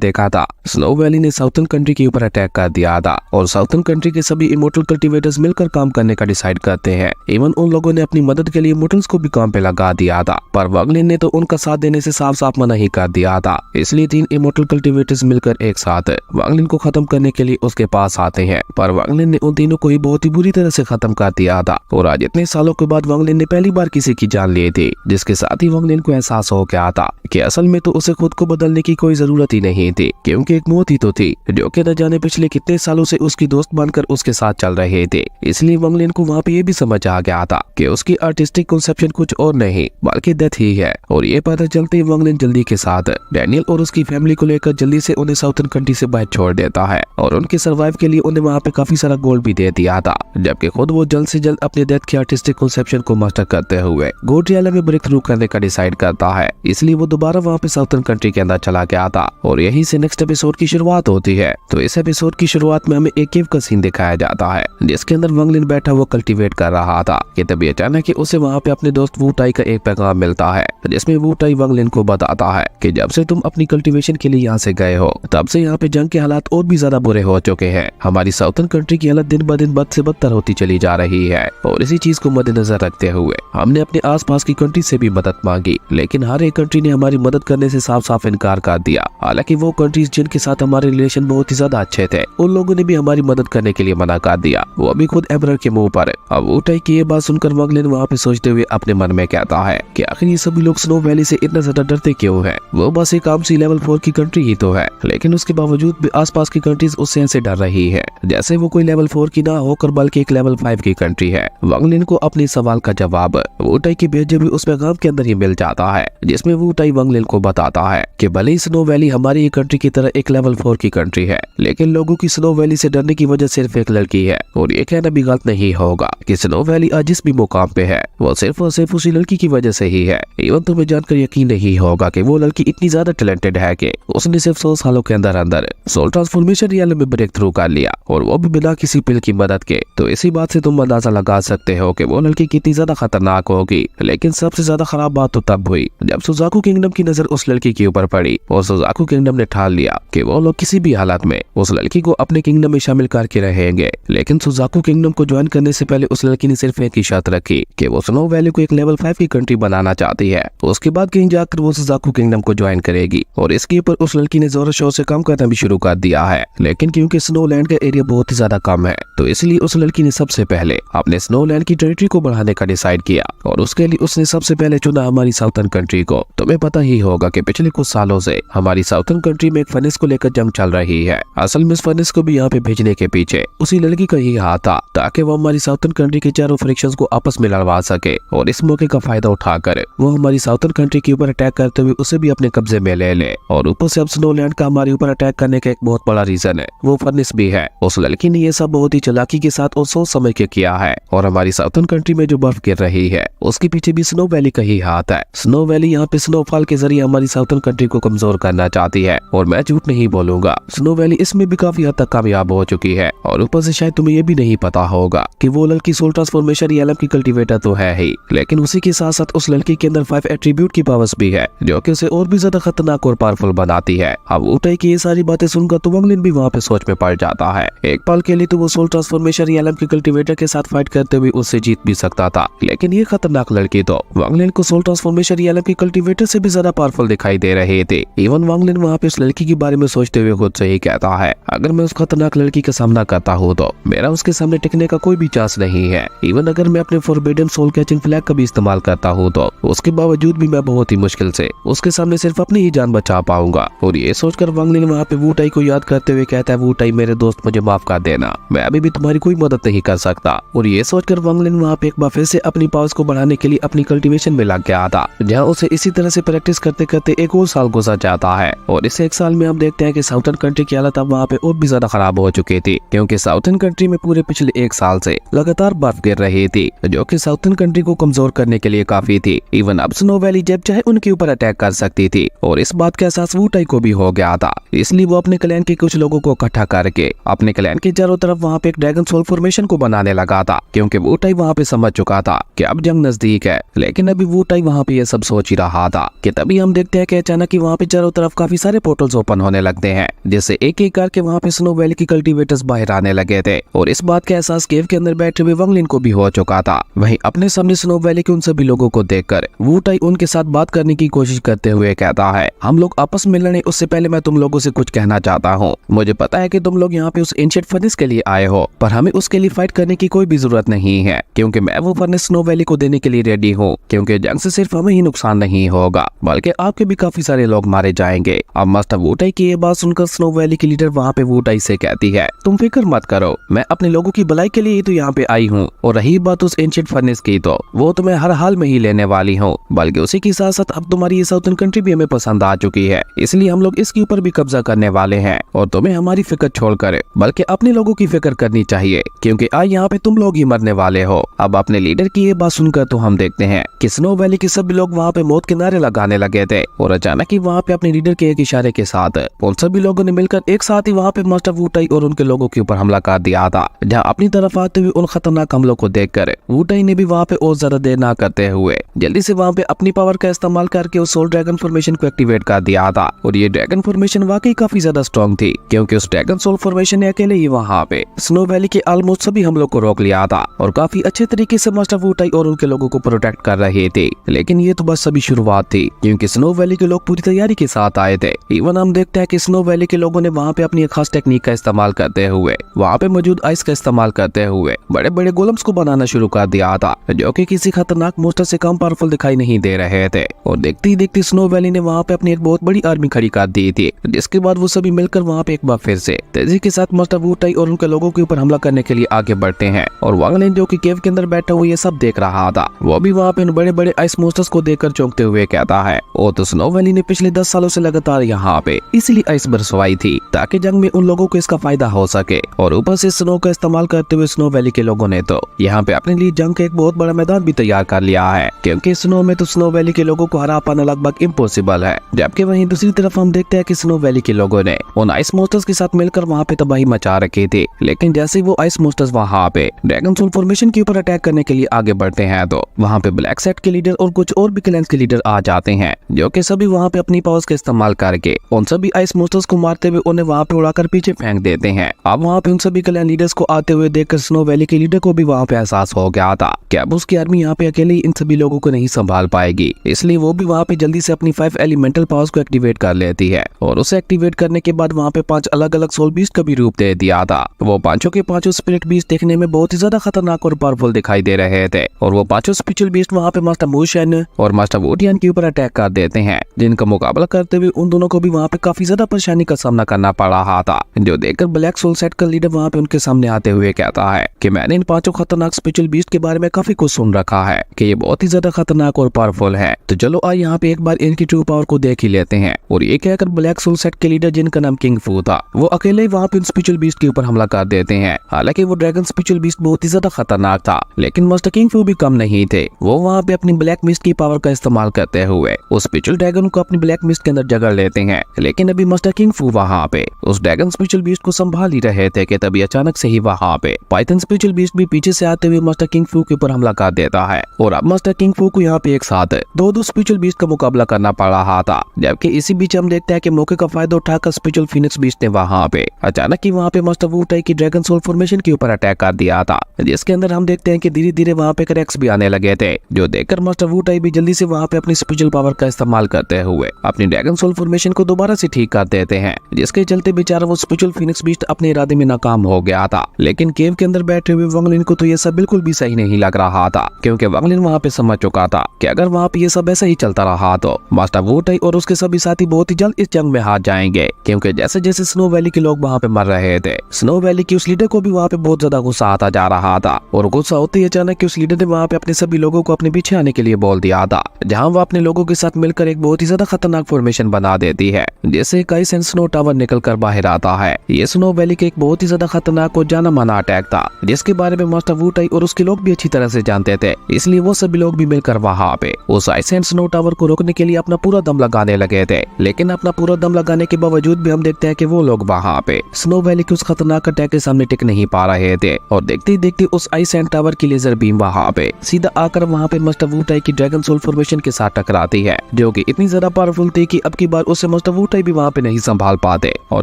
देखा था, snow valley ने साउथर्न कंट्री के ऊपर अटैक कर दिया था और साउथर्न कंट्री के सभी इमोर्टल कल्टीवेटर्स मिलकर काम करने का डिसाइड करते हैं। इवन उन लोगों ने अपनी मदद के लिए इमोर्टल्स को भी काम पे लगा दिया था, पर वांगलिन ने तो उनका साथ देने से साफ साफ मना ही कर दिया था। इसलिए 3 इमोर्टल कल्टीवेटर्स मिलकर एक साथ वांगलिन को खत्म करने के लिए उसके पास आते हैं, पर वांगलिन ने उन तीनों को ही बहुत ही बुरी तरह से खत्म कर दिया था। और आज इतने सालों के बाद वांगलिन ने पहली बार किसी की जान ली थी, जिसके साथ ही वांगलिन को एहसास हो गया था कि असल में तो उसे खुद को बदलने की कोई जरूरत ही नहीं थी, क्योंकि एक मौत ही तो थी जो कि न जाने पिछले कितने सालों से उसकी दोस्त बनकर उसके साथ चल रहे थे। इसलिए वांगलिन को वहाँ पे ये भी समझ आ गया था कि उसकी आर्टिस्टिक कंसेप्शन कुछ और नहीं बल्कि डेथ ही है। और ये पता चलते ही वांगलिन जल्दी के साथ डैनियल और उसकी फैमिली को लेकर जल्दी से उन्हें साउथर्न कंट्री से बाहर छोड़ देता है और उनके सर्वाइव के लिए उन्हें वहाँ पे काफी सारा गोल्ड भी दे दिया था, जबकि खुद वो जल्द से जल्द अपने डेथ की आर्टिस्टिक कंसेप्शन को मास्टर करते हुए गोड रियलम में ब्रेक थ्रू करने का डिसाइड करता है। इसलिए वो दोबारा वहाँ पे साउथर्न कंट्री के अंदर चला गया था और यहीं से नेक्स्ट एपिसोड की शुरुआत होती है। तो इस एपिसोड की शुरुआत में हमें एक केव का सीन दिखाया जाता है, जिसके अंदर वांगलिन बैठा वो कल्टीवेट कर रहा था कि तभी अचानक ही उसे वहाँ पे अपने दोस्त वू टाई का एक पैगाम मिलता है, जिसमें वू टाई वांगलिन को बताता है कि जब से तुम अपनी कल्टीवेशन के लिए यहाँ से गए हो तब से यहाँ पे जंग के हालात और भी ज्यादा बुरे हो चुके हैं। हमारी साउथर्न कंट्री की हालत दिन ब दिन बद से बदतर होती चली जा रही है और इसी चीज को मद्देनजर रखते हुए हमने अपने आसपास की कंट्री से भी मदद मांगी, लेकिन हर एक कंट्री ने हमारी मदद करने से साफ साफ इनकार कर दिया। हालांकि वो कंट्रीज जिनके साथ हमारे रिलेशन बहुत ही ज्यादा अच्छे थे उन लोगों ने भी हमारी मदद करने के लिए मना कर दिया, वो भी खुद एब्रर के मुंह पर। अब वू टाई की ये बात सुनकर वांगलिन वहाँ पे सोचते हुए अपने मन में कहता है कि आखिर ये सभी लोग स्नो वैली से इतना ज्यादा डरते क्यों हैं? वो बस एक आम सी लेवल 4 की कंट्री ही तो है, लेकिन उसके बावजूद भी आसपास की कंट्रीज उससे ऐसे डर रही है जैसे वो कोई लेवल 4 की ना होकर बल्कि एक लेवल 5 की कंट्री है। वांगलिन को अपने सवाल का जवाब वू टाई के भेजे हुए उस पैगाम के अंदर ही मिल जाता है, जिसमें वू टाई वांगलिन को बताता है कि भले ही स्नो वैली हमारी कंट्री की तरह एक लेवल 4 की कंट्री है, लेकिन लोगों की स्नो वैली से डरने की वजह सिर्फ एक लड़की है। और ये कहना भी गलत नहीं होगा कि स्नो वैली आज जिस भी मुकाम पे है वो सिर्फ और सिर्फ उसी लड़की की वजह से ही है। इवन तुम्हें जानकर यकीन नहीं होगा कि वो लड़की इतनी ज्यादा टैलेंटेड है कि उसने सिर्फ 100 सालों के अंदर अंदर सोल ट्रांसफॉर्मेशन रियल में ब्रेक थ्रू कर लिया, और वो भी बिना किसी पिल की मदद के। तो इसी बात से तुम अंदाजा लगा सकते हो कि वो लड़की कितनी ज्यादा खतरनाक होगी। लेकिन सबसे ज्यादा खराब बात तो तब हुई जब सुजाकू किंगडम की नजर उस लड़की के ऊपर पड़ी और सुजाकू किंगडम ने ठान लिया कि वो लोग किसी भी हालत में उस लड़की को अपने किंगडम में शामिल करके रहेंगे। लेकिन सुजाकू किंगडम को ज्वाइन करने से पहले उस लड़की ने सिर्फ एक ही शर्त रखी कि वो स्नो वैली को एक लेवल 5 की कंट्री बनाना चाहती है। उसके बाद कहीं जाकर वो सुजाकू किंगडम को ज्वाइन करेगी और इसके ऊपर उस लड़की ने जोर शोर से काम करना भी शुरू कर दिया है। लेकिन क्योंकि स्नो लैंड का एरिया बहुत ही ज्यादा कम है तो इसलिए उस लड़की ने सबसे पहले अपने स्नो लैंड की टेरिटरी को बढ़ाने का डिसाइड किया और उसके लिए उसने सबसे पहले चुना हमारी साउथर्न कंट्री को। तुम्हें पता ही होगा कि पिछले कुछ सालों से हमारी साउथर्न कंट्री में एक फर्नेस को लेकर जंग चल रही है। असल में इस फर्नेस को भी यहाँ पे भेजने के पीछे उसी लड़की का ही हाथ था, ताकि वो हमारी साउथर्न कंट्री के चारों फ्रैक्शंस को आपस में लड़वा सके और इस मौके का फायदा उठाकर वो हमारी साउथर्न कंट्री के ऊपर अटैक करते हुए उसे भी अपने कब्जे में ले ले। और ऊपर से अब स्नो लैंड का हमारे ऊपर अटैक करने का एक बहुत बड़ा रीजन है वो फर्नेस भी है। उस लड़की ने ये सब बहुत ही चालाकी के साथ और सोच समझ के किया है और हमारी साउथर्न कंट्री में जो बर्फ गिर रही है उसके पीछे भी स्नो वैली का ही हाथ है। स्नो वैली यहाँ पे स्नोफॉल के जरिए हमारी साउथर्न कंट्री को कमजोर करना चाहती है और मैं झूठ नहीं बोलूंगा, स्नो वैली इसमें भी काफी हद तक कामयाब हो चुकी है। और ऊपर से शायद तुम्हें ये भी नहीं पता होगा कि वो लड़की सोल ट्रांसफॉर्मेशन रियलम की कल्टीवेटर तो है ही, लेकिन उसी के साथ साथ उस लड़की के अंदर 5 एट्रीब्यूट की पावर्स भी है जो कि उसे और भी ज्यादा खतरनाक और पावरफुल बनाती है। अब वू टाई की ये सारी बातें सुनकर तो वांगलिन भी वहाँ पे सोच में पड़ जाता है। एक पल के लिए तो वो सोल ट्रांसफॉर्मेशन रियलम की कल्टीवेटर के साथ फाइट करते हुए उससे जीत भी सकता था, लेकिन ये खतरनाक लड़की तो वांगलिन को सोल ट्रांसफॉर्मेशन रियलम की कल्टीवेटर से भी ज्यादा पावरफुल दिखाई दे रहे थे। इवन वांगलिन वहाँ पे उस लड़की के बारे में सोचते हुए खुद से ही कहता है अगर मैं उस खतरनाक लड़की का सामना करता हूँ तो मेरा उसके सामने टिकने का कोई भी चांस नहीं है। इवन अगर मैं अपने फॉरबिडन सोल कैचिंग फ्लैग का भी इस्तेमाल करता हूँ तो उसके बावजूद भी मैं बहुत ही मुश्किल से उसके सामने सिर्फ अपनी ही जान बचा पाऊंगा। और ये सोचकर वांगलिन वहाँ पे वू टाई को याद करते हुए कहता है वू टाई मेरे दोस्त मुझे माफ कर देना, मैं अभी भी तुम्हारी कोई मदद नहीं कर सकता। और ये सोचकर वांगलिन वहाँ पे एक बार फिर से अपनी पावर्स को बढ़ाने के लिए अपनी कल्टीवेशन में लग गया था, जहाँ उसे इसी तरह से प्रैक्टिस करते करते एक और साल गुजर जाता है। और इस एक साल में हम देखते हैं कि साउथर्न कंट्री की हालत अब वहाँ पे और भी ज्यादा खराब हो चुकी थी, क्योंकि साउथर्न कंट्री में पूरे पिछले एक साल से लगातार बर्फ गिर रही थी जो कि साउथर्न कंट्री को कमजोर करने के लिए काफी थी। इवन अब स्नो वैली जब चाहे उनके ऊपर अटैक कर सकती थी और इस बात का एहसास वू टाई को भी हो गया था। इसलिए वो अपने क्लैन के कुछ लोगों को इकट्ठा करके अपने क्लैन के चारों तरफ वहाँ पे एक ड्रैगन सोल फॉर्मेशन को बनाने लगा था, क्योंकि वू टाई वहाँ पे समझ चुका था कि अब जंग नजदीक है। लेकिन अभी वू टाई वहाँ पे ये सब सोच ही रहा था कि तभी हम देखते हैं कि अचानक ही वहाँ पे चारों तरफ काफी सारे पोर्टल्स ओपन होने लगते हैं, जिससे एक एक करके वहाँ पे स्नो वैली की कल्टीवेटर्स बाहर आने लगे थे। और इस बात का एहसास केव के अंदर बैठे हुए वांगलिन को भी हो चुका था। वहीं अपने सामने स्नो वैली के उन सभी लोगों को देखकर वू टाई उनके साथ बात करने की कोशिश करते हुए कहता है, हम लोग आपस में लड़ने उससे पहले मैं तुम लोगों से कुछ कहना चाहता हूँ। मुझे पता है कि तुम लोग यहाँ पे उस एंशिएंट फर्नेस के लिए आए हो, पर हमें उसके लिए फाइट करने की कोई भी जरूरत नहीं है, क्योंकि मैं वो फर्नेस स्नो वैली को देने के लिए रेडी हूँ। क्योंकि जंग से सिर्फ हमें ही नुकसान नहीं होगा, बल्कि आपके भी काफी सारे लोग मारे जाएंगे। अब मास्टर वू टाई की ये बात सुनकर स्नो वैली की लीडर वहाँ पे वू टाई से कहती है, तुम फिक्र मत करो, मैं अपने लोगों की भलाई के लिए ही तो यहाँ पे आई हूँ। और रही बात उस एंशिएंट फर्नेस की, तो वो तो मैं हर हाल में ही लेने वाली हूँ, बल्कि उसी के साथ साथ अब तुम्हारी ये साउथर्न कंट्री भी हमें पसंद आ चुकी है, इसलिए हम लोग इसके ऊपर भी कब्जा करने वाले हैं। और तुम्हें हमारी फिक्र छोड़कर बल्कि अपने लोगों की फिक्र करनी चाहिए, क्योंकि आज यहाँ पे तुम लोग ही मरने वाले हो। अब अपने लीडर की ये बात सुनकर तो हम देखते हैं कि स्नो वैली के सभी लोग वहाँ पे मौत के नारे लगाने लगे थे। और अचानक ही वहाँ पे अपने लीडर के एक इशारे के साथ उन सभी लोगों ने मिलकर एक साथ ही वहाँ पे मास्टर वू टाई और उनके लोगों के ऊपर हमला कर दिया था। जहाँ अपनी तरफ आते हुए उन खतरनाक हमलों को देखकर वू टाई ने भी वहाँ पे और ज्यादा देर ना करते हुए जल्दी से वहाँ पे अपनी पावर का इस्तेमाल करके उस सोल ड्रैगन फॉर्मेशन को एक्टिवेट कर दिया था। और ये ड्रैगन फॉर्मेशन वाकई काफी ज्यादा स्ट्रॉन्ग थी, क्योंकि उस ड्रैगन सोल फॉर्मेशन ने अकेले ही वहाँ पे स्नो वैली के ऑलमोस्ट सभी हमलों को रोक लिया था और काफी अच्छे तरीके से मास्टर वू टाई और उनके लोगों को प्रोटेक्ट कर रहे थे। लेकिन ये तो बस सभी शुरुआत थी, क्योंकि स्नो वैली के लोग पूरी तैयारी के साथ आए थे। इवन हम देखते हैं कि स्नो वैली के लोगों ने वहाँ पे अपनी एक खास टेक्निक का इस्तेमाल करते हुए वहाँ पे मौजूद आइस का इस्तेमाल करते हुए बड़े बड़े गोलम्स को बनाना शुरू कर दिया था, जो कि किसी खतरनाक मोस्टर से कम पावरफुल दिखाई नहीं दे रहे थे। और देखते ही देखते स्नो वैली ने वहाँ पे अपनी एक बहुत बड़ी आर्मी खड़ी कर दी थी, जिसके बाद वो सभी मिलकर वहाँ पे एक बार फिर से तेजी के साथ मास्टर वू टाई और उनके लोगों के ऊपर हमला करने के लिए आगे बढ़ते हैं। और वांगलिन जो कि केव के अंदर बैठा हुआ ये सब देख रहा था, वो भी वहाँ पे उन बड़े बड़े आइस मोस्टर्स को देखकर चौंकते हुए कहता है, ओ तो स्नो वैली ने पिछले 10 सालों से लगातार यहाँ पे इसलिए आइस बरसवाई थी ताकि जंग में उन लोगों को इसका फायदा हो सके। और ऊपर से स्नो का इस्तेमाल करते हुए स्नो वैली के लोगों ने तो यहाँ पे अपने लिए जंग का एक बहुत बड़ा मैदान भी तैयार कर लिया है, क्योंकि स्नो में तो स्नो वैली के लोगों को हरा पाना लगभग इम्पॉसिबल है। जबकि वहीं दूसरी तरफ हम देखते हैं कि स्नो वैली के लोगों ने उन आइस मोस्टर्स के साथ मिलकर वहाँ पे तबाही मचा रखी थी। लेकिन जैसे ही वो आइस मोस्टर्स वहाँ पे ड्रैगन सोल फॉर्मेशन के ऊपर अटैक करने के लिए आगे बढ़ते हैं, तो वहाँ पे ब्लैक सेट के लीडर और कुछ और भी क्लैंस के लीडर आ जाते हैं, जो कि सभी वहाँ पे अपनी पावर्स का इस्तेमाल करके उन सभी आइस मोस्टर्स को मारते हुए उन्हें वहाँ पे उड़ाकर पीछे फेंक देते हैं। अब वहाँ पे उन सभी क्लैन लीडर्स को आते हुए देखकर स्नो वैली के लीडर को भी वहाँ पे एहसास हो गया था कि अब उसकी आर्मी यहाँ पे अकेले इन सभी लोगों को नहीं संभाल पाएगी, इसलिए वो भी वहाँ पे जल्दी से अपनी 5 एलिमेंटल पावर्स को एक्टिवेट कर लेती है। और उसे एक्टिवेट करने के बाद वहाँ पे 5 अलग अलग सोल बीस्ट का भी रूप दे दिया था। वो पांचों के पांचों स्पिरिट बीस्ट देखने में बहुत ही ज्यादा खतरनाक और पावरफुल दिखाई दे रहे थे। और वो पांचों स्पिरिचुअल बीस्ट वहाँ पे मास्टर मोशन और मास्टर वोटियन के ऊपर अटैक कर देते हैं, जिनका मुकाबला करते हुए उन दोनों को भी वहाँ पे काफी ज्यादा परेशानी का सामना करना पड़ रहा था। जो देखकर ब्लैक सोल सेट का लीडर वहाँ पे उनके सामने आते हुए कहता है कि मैंने इन पांचों खतरनाक स्पिरिचुअल बीस्ट के बारे में काफी कुछ सुन रखा है कि ये बहुत ही ज्यादा खतरनाक और पावरफुल है, तो चलो आज यहाँ पे एक बार इनकी ट्रू पावर को देख ही लेते हैं। और ये कहकर ब्लैक सोल सेट के लीडर, जिनका नाम किंग फू था, वो अकेले ही वहाँ पे स्पिरिचुअल बीस्ट के ऊपर हमला कर देते हैं। हालांकि वो ड्रैगन स्पिरिचुअल बीस्ट बहुत ही ज्यादा खतरनाक था, लेकिन मास्टर किंग फू भी कम नहीं थे। वो वहाँ पे अपनी ब्लैक मिस्ट की पावर का इस्तेमाल करते हुए उस स्पिरिचुअल ड्रैगन को अपनी ब्लैक मिस्ट के अंदर जगह लेते हैं। लेकिन अभी मास्टर किंग फू वहाँ पे उस ड्रैगन स्पिरिचुअल बीस्ट को संभाल ही रहे थे कि तभी अचानक से ही वहाँ पे पाइथन स्पिरिचुअल बीस्ट भी पीछे से आते हुए मास्टर किंग फू के ऊपर हमला कर देता है। और अब मास्टर किंग फू को यहाँ पे एक साथ दो स्पिरिचुअल बीस्ट का मुकाबला करना पड़ रहा था। जबकि इसी बीच हम देखते हैं कि मौके का फायदा उठाकर स्पिरिचुअल फीनिक्स बीस्ट ने वहाँ पे अचानक ही वहाँ पे मास्टर वू टाई की ड्रैगन सोल फॉर्मेशन के ऊपर अटैक कर दिया था, जिसके अंदर हम देखते हैं कि धीरे धीरे वहाँ पे क्रैक्स भी आने लगे थे, जो देखकर मास्टर वू टाई भी जल्दी से वहाँ पे अपनी स्पिरिचुअल पावर का इस्तेमाल करते हुए अपनी ड्रैगन सोल फॉर्मेशन को दोबारा से ठीक कर देते हैं, जिसके चलते बेचारा वो स्पिरिचुअल फीनिक्स बीस्ट अपने इरादे में नाकाम हो गया था। लेकिन केव के अंदर बैठे हुए वांगलिन को तो ये सब बिल्कुल भी सही नहीं लग रहा था, क्योंकि वांगलिन वहाँ पे समझ चुका था कि अगर वहाँ पे ये सब ऐसा ही चलता रहा तो मास्टर वू टाई और उसके सभी साथी बहुत ही जल्द इस जंग में हार जाएंगे। क्योंकि जैसे जैसे स्नो वैली के लोग वहाँ पे मर रहे थे, स्नो वैली की उस लीडर को भी वहाँ पे बहुत ज्यादा गुस्सा आता जा रहा था। और गुस्सा होते ही अचानक उस लीडर ने वहाँ पे अपने सभी लोगों को अपने पीछे आने के लिए बोल दिया था, जहाँ वो अपने लोगों के साथ मिलकर एक बहुत ही ज्यादा खतरनाक फॉर्मेशन बना देती है, जिससे कई सेंट स्नो टावर निकल कर बाहर आता है। ये स्नो वैली के एक बहुत ही ज्यादा खतरनाक और जाना माना अटैक था, जिसके बारे में मास्टर वू टाई और उसके लोग भी अच्छी तरह से जानते थे, इसलिए वो सभी लोग भी मिलकर वहाँ पे उस आइस एंड स्नो टावर को रोकने के लिए अपना पूरा दम लगाने लगे थे। लेकिन अपना पूरा दम लगाने के बावजूद भी हम देखते हैं कि वो लोग वहाँ पे स्नो वैली के उस खतरनाक अटैक के सामने टिक नहीं पा रहे थे। और देखते ही देखते उस आइस एंड टावर की लेजर बीम वहाँ पे सीधा आकर वहाँ पे मास्टर वू टाई की ड्रैगन सोल फॉर्मेशन के साथ टकराती है, जो कि इतनी ज्यादा पावरफुल थी कि अब की बार उसे मास्टर वुटाई भी वहाँ पे नहीं संभाल पाते और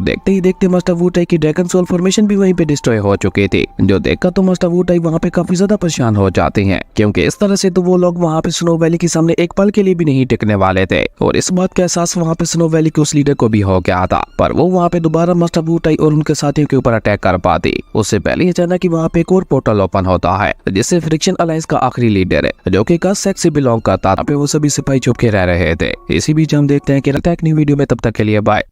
देखते ही देखते मास्टर वुटाई की ड्रैगन सोल फॉर्मेशन भी वहीं पे डिस्ट्रॉय हो चुकी थी, जो देखकर तो मास्टर वुटाई वहाँ पे काफी ज्यादा परेशान हो जाते हैं, क्योंकि इस तरह से तो वो लोग वहाँ पे स्नो वैली के सामने एक पल के लिए भी नहीं टिकने वाले थे। और इस बात का एहसास वहाँ पे स्नो वैली के उस लीडर को भी हो गया था, पर वो वहाँ पे दोबारा मास्टर वुटाई और उनके साथियों के ऊपर अटैक कर पाती। उससे पहले अचानक कि वहाँ पे एक और पोर्टल ओपन होता है जिससे फ्रिक्शन अलायंस का आखिरी लीडर है जो कि कास्ट सेक्स से बिलोंग करता था, वो सभी सिपाही छुप के रह रहे थे। इसी बीच हम देखते हैं कि अटैक न्यू वीडियो में, तब तक के लिए बाय।